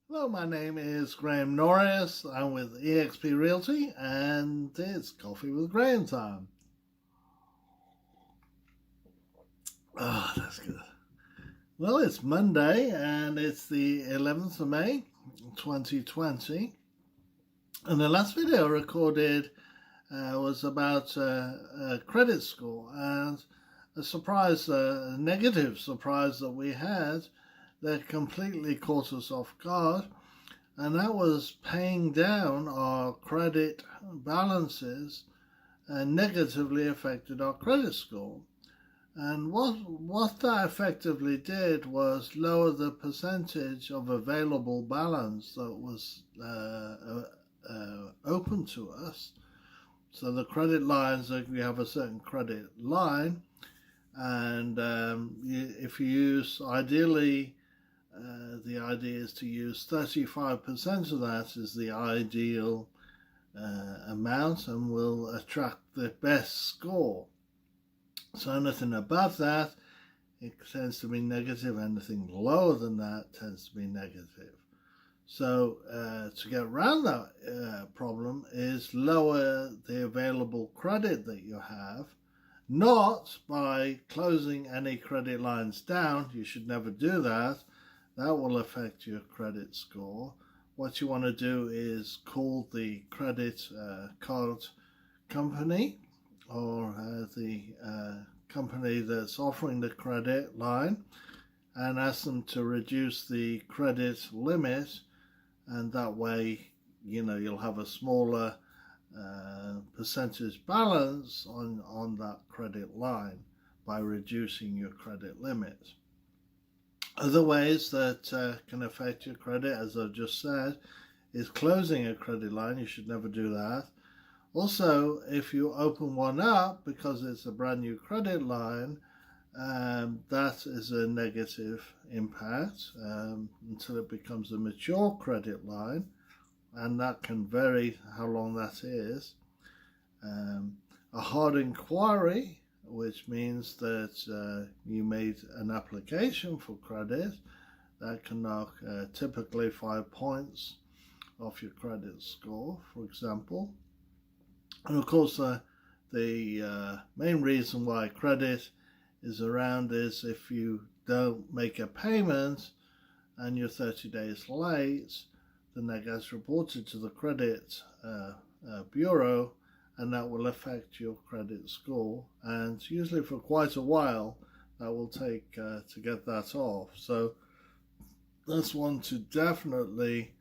Hello, my name is Graham Norris. I'm with eXp Realty, and it's Coffee with Graham time. Oh, that's good. Well, it's Monday, and it's the 11th of May, 2020. And the last video I recorded was about a credit score, and a surprise, a negative surprise that we had that completely caught us off guard. And that was paying down our credit balances and negatively affected our credit score. And what that effectively did was lower the percentage of available balance that was open to us. So the credit lines, if you have a certain credit line, and if you use ideally, the idea is to use 35% of that as the ideal amount, and will attract the best score. So anything above that, it tends to be negative. Anything lower than that tends to be negative. So to get around that problem is lower the available credit that you have, not by closing any credit lines down. You should never do that. That will affect your credit score. What you want to do is call the credit card company, or the company that's offering the credit line, and ask them to reduce the credit limit, and that way you'll have a smaller percentage balance on that credit line by reducing your credit limit. Other ways that can affect your credit, as I've just said, is closing a credit line. You should never do that. Also, if you open one up because it's a brand new credit line, that is a negative impact until it becomes a mature credit line, and that can vary how long that is. A hard inquiry, which means that you made an application for credit, that can knock typically 5 points off your credit score, for example. And of course, the main reason why credit is around is if you don't make a payment and you're 30 days late, then that gets reported to the credit bureau, and that will affect your credit score, and usually for quite a while that will take to get that off. So that's one to definitely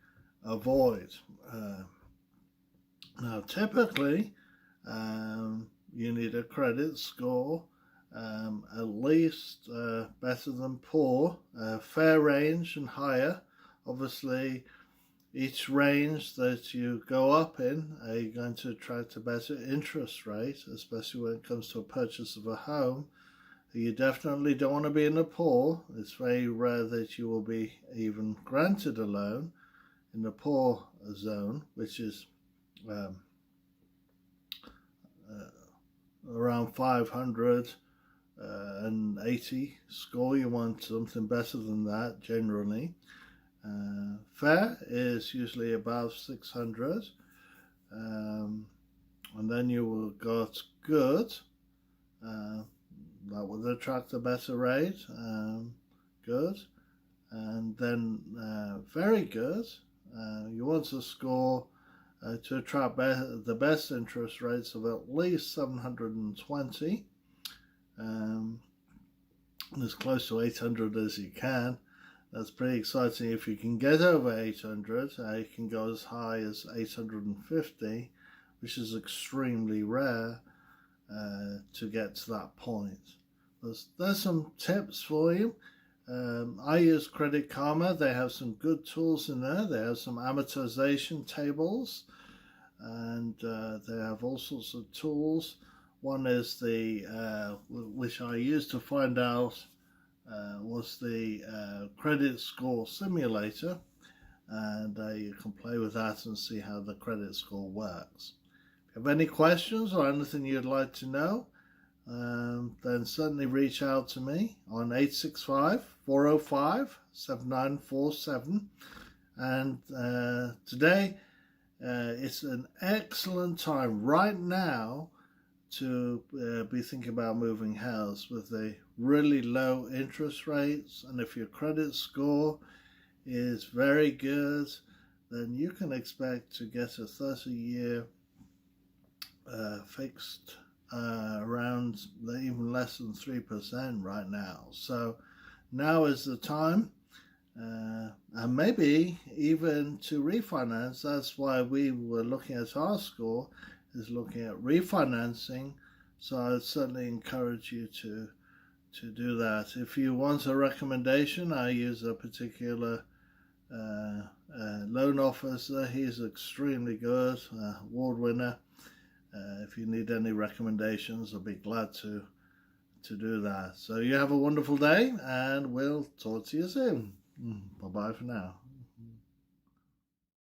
avoid. Now typically you need a credit score at least better than poor, fair range and higher. Obviously, each range that you go up in, are you going to attract a better interest rate, especially when it comes to a purchase of a home. You definitely don't want to be in the poor. It's very rare that you will be even granted a loan in the poor zone, which is around 580 score. You want something better than that generally. Fair is usually above 600, and then you will got good. That would attract a better rate. Good, and then very good. You want to score to attract the best interest rates of at least 720, as close to 800 as you can. That's pretty exciting. If you can get over 800, you can go as high as 850, which is extremely rare to get to that point. There's some tips for you. I use Credit Karma. They have some good tools in there. They have some amortization tables, and they have all sorts of tools. One is the which I used to find out was the credit score simulator, and you can play with that and see how the credit score works. If you have any questions or anything you'd like to know, then certainly reach out to me on 865-405-7947. And today it's an excellent time right now to be thinking about moving house with the really low interest rates. And if your credit score is very good, then you can expect to get a 30-year fixed around even less than 3% right now. So now is the time, and maybe even to refinance. That's why we were looking at our score, is looking at refinancing. So I'd certainly encourage you to do that. If you want a recommendation, I use a particular loan officer. He's extremely good, award winner. If you need any recommendations, I'll be glad to do that. So you have a wonderful day, and we'll talk to you soon. Bye-bye for now.